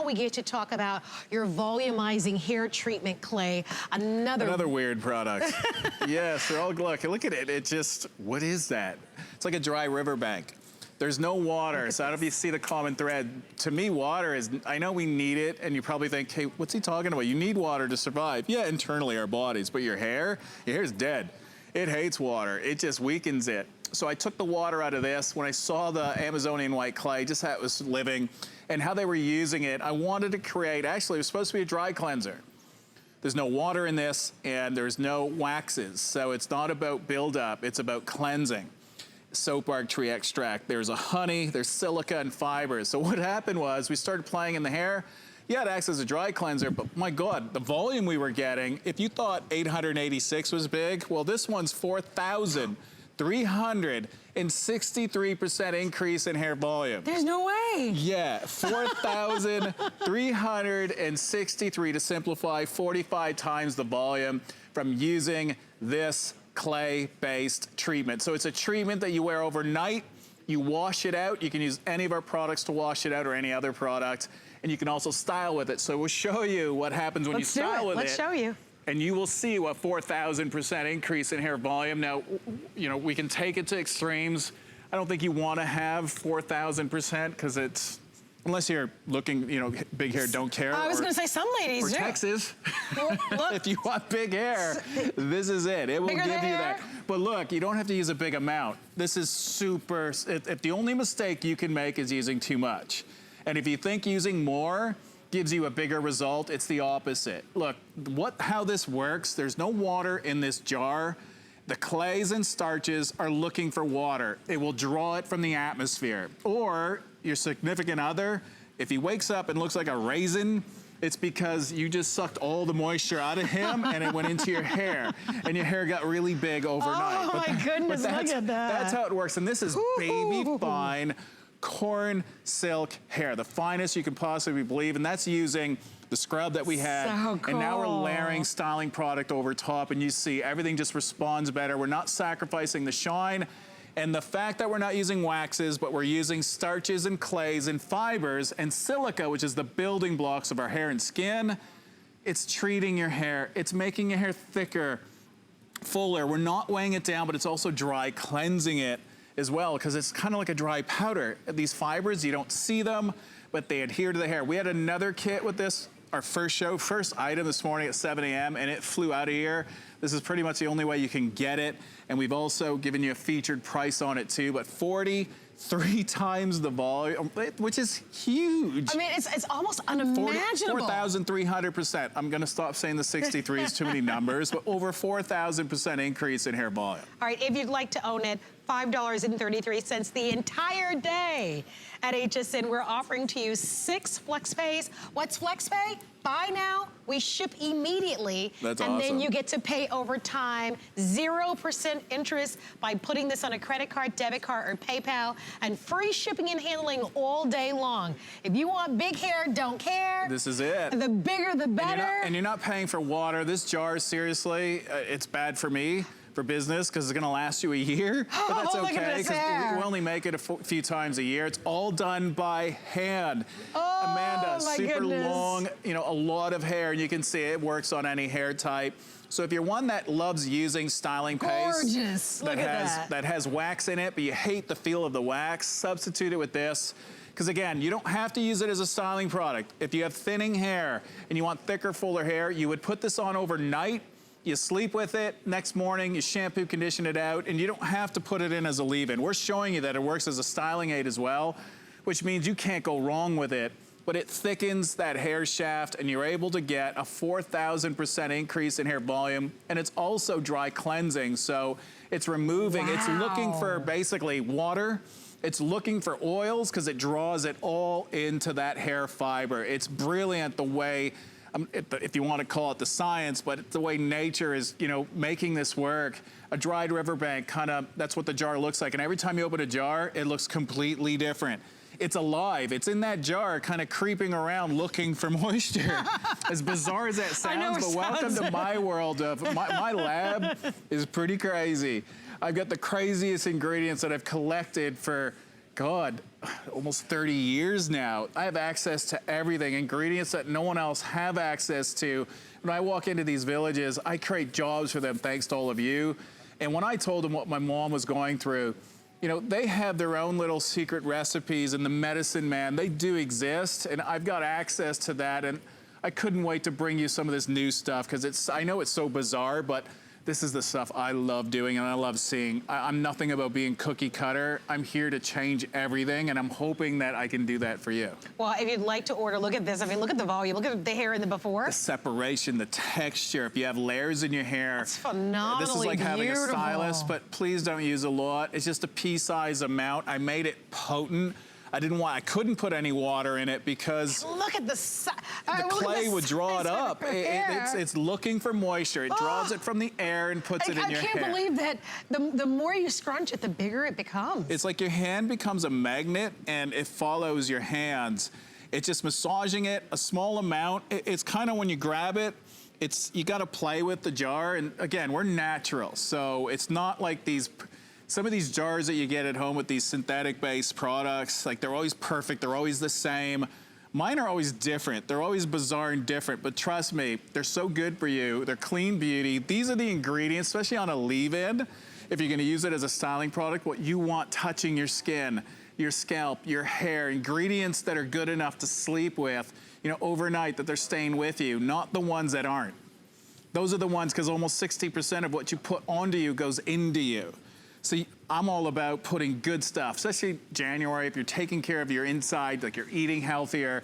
We get to talk about your volumizing hair treatment clay. Another weird product. Yes, they're all, look at it. It just, what is that? It's like a dry riverbank. There's no water, so I don't know if you see the common thread. To me, water is, I know we need it, and you probably think, hey, what's he talking about? You need water to survive. Yeah, internally, our bodies, but your hair's dead. It hates water. It just weakens it. So I took the water out of this. When I saw the Amazonian white clay, just how it was living and how they were using it, I wanted to create, actually, it was supposed to be a dry cleanser. There's no water in this, and there's no waxes. So it's not about buildup, it's about cleansing. Soap bark tree extract, there's a honey, there's silica and fibers. So what happened was we started playing in the hair. Yeah, it acts as a dry cleanser, but my God, the volume we were getting, if you thought 886 was big, well, this one's 4,363% increase in hair volume. There's no way. Yeah, 4,363 to simplify, 45 times the volume from using this clay-based treatment. So it's a treatment that you wear overnight. You wash it out. You can use any of our products to wash it out or any other product. And you can also style with it. So we'll show you what happens when you style with it. Let's show you. And you will see what 4,000% increase in hair volume. Now, you know, we can take it to extremes. I don't think you want to have 4,000% because it's, unless you're looking, you know, big hair, don't care. I was going to say some ladies do. Or Texas. Look. If you want big hair, this is it. It will give you that. But look, you don't have to use a big amount. This is super, if the only mistake you can make is using too much. And if you think using more gives you a bigger result, it's the opposite. Look, how this works, there's no water in this jar. The clays and starches are looking for water. It will draw it from the atmosphere. Or your significant other, if he wakes up and looks like a raisin, it's because you just sucked all the moisture out of him and it went into your hair. And your hair got really big overnight. Oh my goodness, look at that. That's how it works. And this is baby fine corn silk hair, the finest you can possibly believe, and that's using the scrub that we had. So cool. And now we're layering styling product over top, and you see everything just responds better. We're not sacrificing the shine, and the fact that we're not using waxes, but we're using starches and clays and fibers and silica, which is the building blocks of our hair and skin, it's treating your hair. It's making your hair thicker, fuller. We're not weighing it down, but it's also dry cleansing it as well, because it's kind of like a dry powder. These fibers, you don't see them, but they adhere to the hair. We had another kit with this, our first item this morning at 7 a.m., and it flew out of here. This is pretty much the only way you can get it, and we've also given you a featured price on it too, but 43 times the volume, which is huge. I mean, it's almost unimaginable. 4,300%. I'm gonna stop saying the 63 is too many numbers, but over 4,000% increase in hair volume. All right, if you'd like to own it, $5.33 the entire day at HSN. We're offering to you 6 FlexPays. What's FlexPay? Buy now, we ship immediately. That's and awesome. Then you get to pay over time, 0% interest by putting this on a credit card, debit card, or PayPal, and free shipping and handling all day long. If you want big hair, don't care. This is it. The bigger, the better. And you're not paying for water. This jar, seriously, it's bad for me. For business, because it's gonna last you a year, but that's okay, because we only make it a few times a year. It's all done by hand. Oh, Amanda, my super goodness. long, you know, a lot of hair, and you can see it works on any hair type. So if you're one that loves using styling paste that has wax in it, but you hate the feel of the wax, substitute it with this. Because again, you don't have to use it as a styling product. If you have thinning hair and you want thicker, fuller hair, you would put this on overnight. You sleep with it, next morning you shampoo, condition it out, and you don't have to put it in as a leave-in. We're showing you that it works as a styling aid as well, which means you can't go wrong with it, but it thickens that hair shaft and you're able to get a 4,000% increase in hair volume, and it's also dry cleansing, so it's removing, it's looking for basically water, it's looking for oils because it draws it all into that hair fiber. It's brilliant the way, if you want to call it the science, but it's the way nature is, you know, making this work. A dried riverbank, kind of, that's what the jar looks like. And every time you open a jar, it looks completely different. It's alive. It's in that jar, kind of creeping around looking for moisture. As bizarre as that sounds, but welcome to my world of, my lab is pretty crazy. I've got the craziest ingredients that I've collected for, God, almost 30 years now. I have access to everything, ingredients that no one else have access to. When I walk into these villages, I create jobs for them thanks to all of you. And when I told them what my mom was going through, you know, they have their own little secret recipes, and the medicine man, they do exist, and I've got access to that, and I couldn't wait to bring you some of this new stuff, because I know it's so bizarre, but this is the stuff I love doing and I love seeing. I'm nothing about being cookie cutter. I'm here to change everything, and I'm hoping that I can do that for you. Well, if you'd like to order, look at this. I mean, look at the volume. Look at the hair in the before. The separation, the texture. If you have layers in your hair. It's phenomenally This is like having a beautiful. stylist, but please don't use a lot. It's just a pea-sized amount. I made it potent. I couldn't put any water in it because look at the clay would draw it up. It's looking for moisture. It draws it from the air and puts it in your hair. I can't believe that the more you scrunch it, the bigger it becomes. It's like your hand becomes a magnet and it follows your hands. It's just massaging it, a small amount. It's kind of when you grab it, you got to play with the jar. And again, we're natural, so it's not like some of these jars that you get at home with these synthetic-based products, like they're always perfect, they're always the same. Mine are always different. They're always bizarre and different, but trust me, they're so good for you. They're clean beauty. These are the ingredients, especially on a leave-in, if you're gonna use it as a styling product, what you want touching your skin, your scalp, your hair, ingredients that are good enough to sleep with, you know, overnight, that they're staying with you, not the ones that aren't. Those are the ones, because almost 60% of what you put onto you goes into you. See, I'm all about putting good stuff, especially January, if you're taking care of your inside, like you're eating healthier,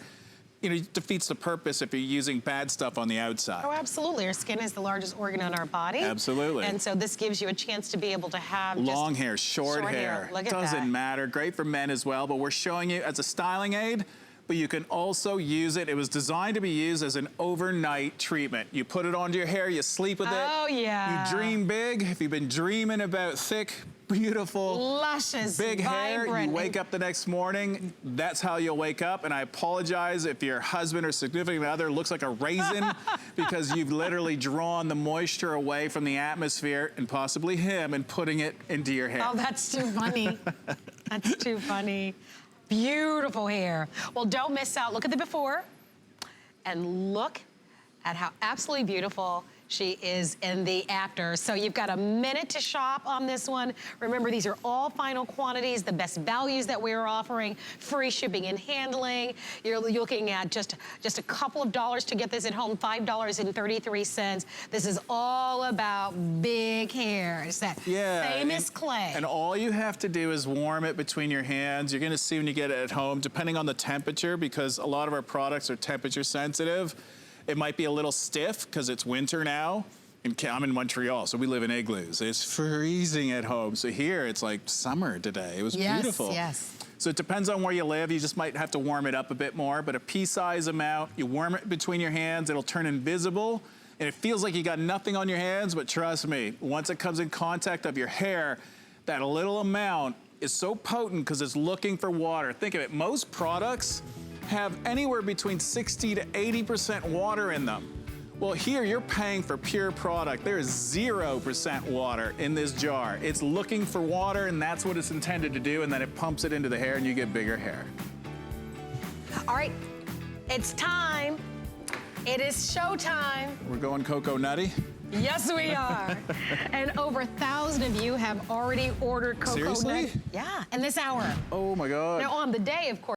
you know, it defeats the purpose if you're using bad stuff on the outside. Oh, absolutely. Our skin is the largest organ on our body. Absolutely. And so this gives you a chance to be able to have long hair, short hair. Look at that. Doesn't matter. Great for men as well, but we're showing you as a styling aid, but you can also use it. It was designed to be used as an overnight treatment. You put it onto your hair, you sleep with it. Oh, yeah. You dream big. If you've been dreaming about thick, beautiful, luscious, big hair, vibrant. you wake up the next morning, that's how you'll wake up. And I apologize if your husband or significant other looks like a raisin because you've literally drawn the moisture away from the atmosphere, and possibly him, and putting it into your hair. Oh, that's too funny. That's too funny. Beautiful hair. Well, don't miss out. Look at the before and look at how absolutely beautiful she is in the after. So you've got a minute to shop on this one. Remember, these are all final quantities, the best values that we're offering, free shipping and handling. You're looking at just a couple of dollars to get this at home, $5.33. This is all about big hair. It's that famous clay. And all you have to do is warm it between your hands. You're gonna see when you get it at home, depending on the temperature, because a lot of our products are temperature sensitive. It might be a little stiff because it's winter now. I'm in Montreal, so we live in igloos. It's freezing at home. So here it's like summer today. It was beautiful. Yes. So it depends on where you live. You just might have to warm it up a bit more, but a pea-sized amount, you warm it between your hands, it'll turn invisible, and it feels like you got nothing on your hands, but trust me, once it comes in contact of your hair, that little amount is so potent because it's looking for water. Think of it, most products have anywhere between 60 to 80% water in them. Well, here you're paying for pure product. There is 0% water in this jar. It's looking for water, and that's what it's intended to do, and then it pumps it into the hair and you get bigger hair. All right, it's time. It is showtime. We're going Cocoa Nutty? Yes, we are. And over 1,000 of you have already ordered Cocoa Nutty. Seriously? Yeah, in this hour. Oh my God. Now, on the day, of course,